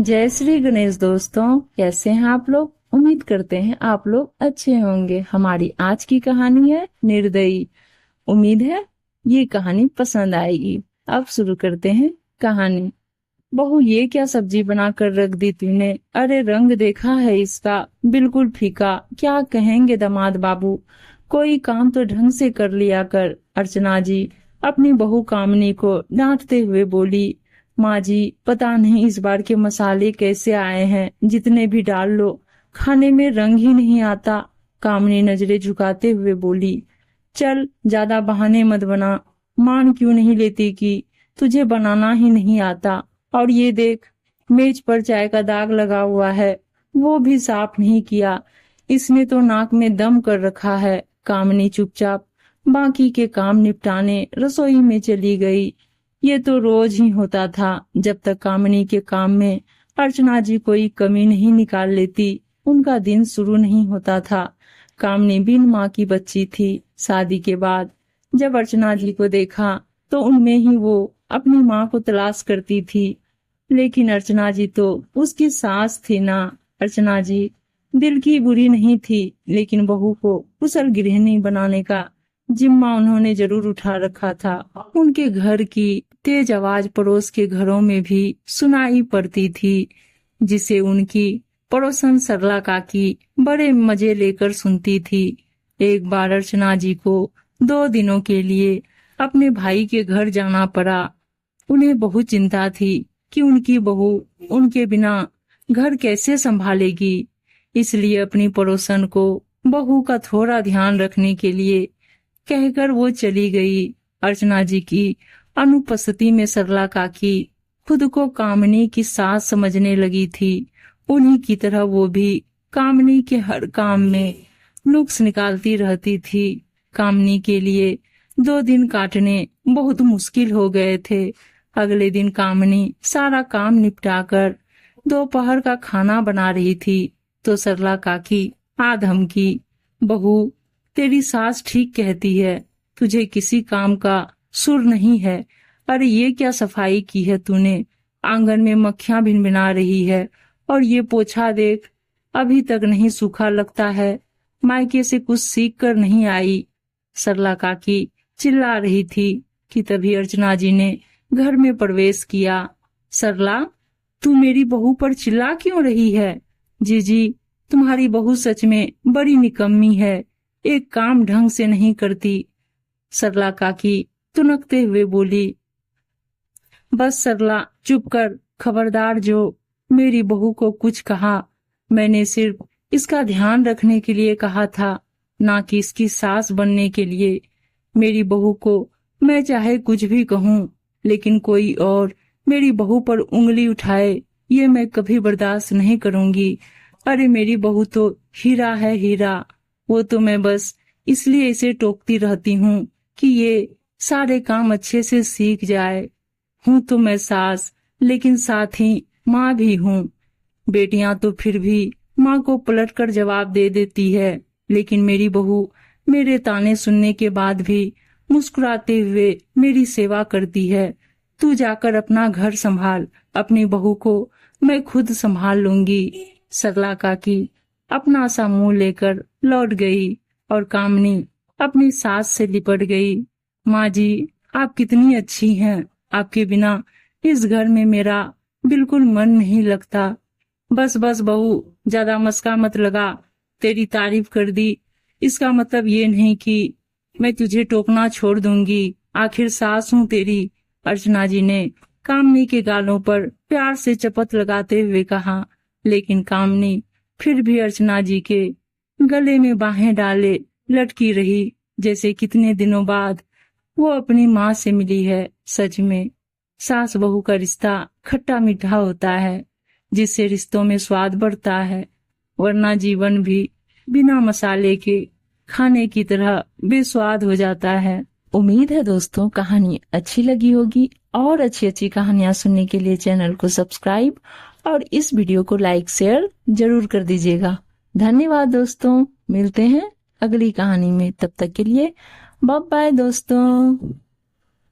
जय श्री गणेश दोस्तों, कैसे हैं आप लोग। उम्मीद करते हैं आप लोग अच्छे होंगे। हमारी आज की कहानी है निर्दयी। उम्मीद है ये कहानी पसंद आएगी। अब शुरू करते हैं कहानी। बहू, ये क्या सब्जी बना कर रख दी तूने। अरे रंग देखा है इसका, बिल्कुल फीका। क्या कहेंगे दामाद बाबू, कोई काम तो ढंग से कर लिया कर। अर्चना जी अपनी बहू कामनी को डांटते हुए बोली। माँ जी, पता नहीं इस बार के मसाले कैसे आए हैं, जितने भी डाल लो खाने में रंग ही नहीं आता। कामनी नजरें झुकाते हुए बोली। चल ज्यादा बहाने मत बना, मान क्यों नहीं लेती कि तुझे बनाना ही नहीं आता। और ये देख, मेज पर चाय का दाग लगा हुआ है, वो भी साफ नहीं किया। इसने तो नाक में दम कर रखा है। कामनी चुपचाप बाकी के काम निपटाने रसोई में चली गई। ये तो रोज ही होता था। जब तक कामनी के काम में अर्चना जी कोई कमी नहीं निकाल लेती, उनका दिन शुरू नहीं होता था। कामनी बिन माँ की बच्ची थी। शादी के बाद जब अर्चना जी को देखा तो उनमें ही वो अपनी माँ को तलाश करती थी। लेकिन अर्चना जी तो उसकी सास थी ना। अर्चना जी दिल की बुरी नहीं थी, लेकिन बहू को कुशल गृहिणी बनाने का जिम्मा उन्होंने जरूर उठा रखा था। उनके घर की तेज आवाज पड़ोस के घरों में भी सुनाई पड़ती थी, जिसे उनकी पड़ोसन सरला काकी बड़े मजे लेकर सुनती थी। एक बार अर्चना जी को 2 दिनों के लिए अपने भाई के घर जाना पड़ा। उन्हें बहुत चिंता थी कि उनकी बहू उनके बिना घर कैसे संभालेगी। इसलिए अपनी पड़ोसन को बहू का थोड़ा ध्यान रखने के लिए कहकर वो चली गई। अर्चना जी की अनुपस्थिति में सरला काकी खुद को कामनी की सास समझने लगी थी। उन्हीं की तरह वो भी कामनी के हर काम में नुक्स निकालती रहती थी। कामनी के लिए 2 दिन काटने बहुत मुश्किल हो गए थे। अगले दिन कामनी सारा काम निपटाकर दोपहर का खाना बना रही थी तो सरला काकी आ धमकी। बहू, तेरी सास ठीक कहती है, तुझे किसी काम का सुर नहीं है। अरे ये क्या सफाई की है तूने, आंगन में मक्खियां भिनभिना रही है। और ये पोछा देख, अभी तक नहीं सूखा लगता है। मायके से कुछ सीख कर नहीं आई। सरला काकी चिल्ला रही थी कि तभी अर्चना जी ने घर में प्रवेश किया। सरला, तू मेरी बहू पर चिल्ला क्यों रही है। जी, तुम्हारी बहू सच में बड़ी निकम्मी है, एक काम ढंग से नहीं करती। सरला काकी तुनकते हुए बोली। बस सरला, चुप कर। खबरदार जो मेरी बहू को कुछ कहा, मैंने सिर्फ इसका ध्यान रखने के लिए कहा था, ना कि इसकी सास बनने के लिए। मेरी बहू को मैं चाहे कुछ भी कहूँ, लेकिन कोई और मेरी बहू पर उंगली उठाए, ये मैं कभी बर्दाश्त नहीं करूंगी। अरे मेरी बहू तो हीरा है, हीरा। वो तो मैं बस इसलिए इसे टोकती रहती हूँ कि ये सारे काम अच्छे से सीख जाए। हूँ तो मैं सास, लेकिन साथ ही माँ भी हूँ। बेटियां तो फिर भी माँ को पलटकर जवाब दे देती है, लेकिन मेरी बहू मेरे ताने सुनने के बाद भी मुस्कुराते हुए मेरी सेवा करती है। तू जाकर अपना घर संभाल, अपनी बहू को मैं खुद संभाल लूंगी। सरला काकी अपना सा मुंह लेकर लौट गई और कामनी अपनी सास से लिपट गई। माँ जी, आप कितनी अच्छी हैं, आपके बिना इस घर में मेरा बिल्कुल मन नहीं लगता। बस बहू, ज्यादा मस्का मत लगा। तेरी तारीफ कर दी, इसका मतलब ये नहीं कि मैं तुझे टोकना छोड़ दूंगी। आखिर सास हूँ तेरी। अर्चना जी ने कामनी के गालों पर प्यार से चपत लगाते हुए कहा। लेकिन कामनी फिर भी अर्चना जी के गले में बाहें डाले लटकी रही, जैसे कितने दिनों बाद वो अपनी माँ से मिली है। सच में सास बहू का रिश्ता खट्टा मीठा होता है, जिससे रिश्तों में स्वाद बढ़ता है, वरना जीवन भी बिना मसाले के खाने की तरह बेस्वाद हो जाता है। उम्मीद है दोस्तों कहानी अच्छी लगी होगी, और अच्छी कहानियां सुनने के लिए चैनल को सब्सक्राइब और इस वीडियो को लाइक शेयर जरूर कर दीजिएगा। धन्यवाद दोस्तों, मिलते हैं अगली कहानी में। तब तक के लिए बाय बाय दोस्तों।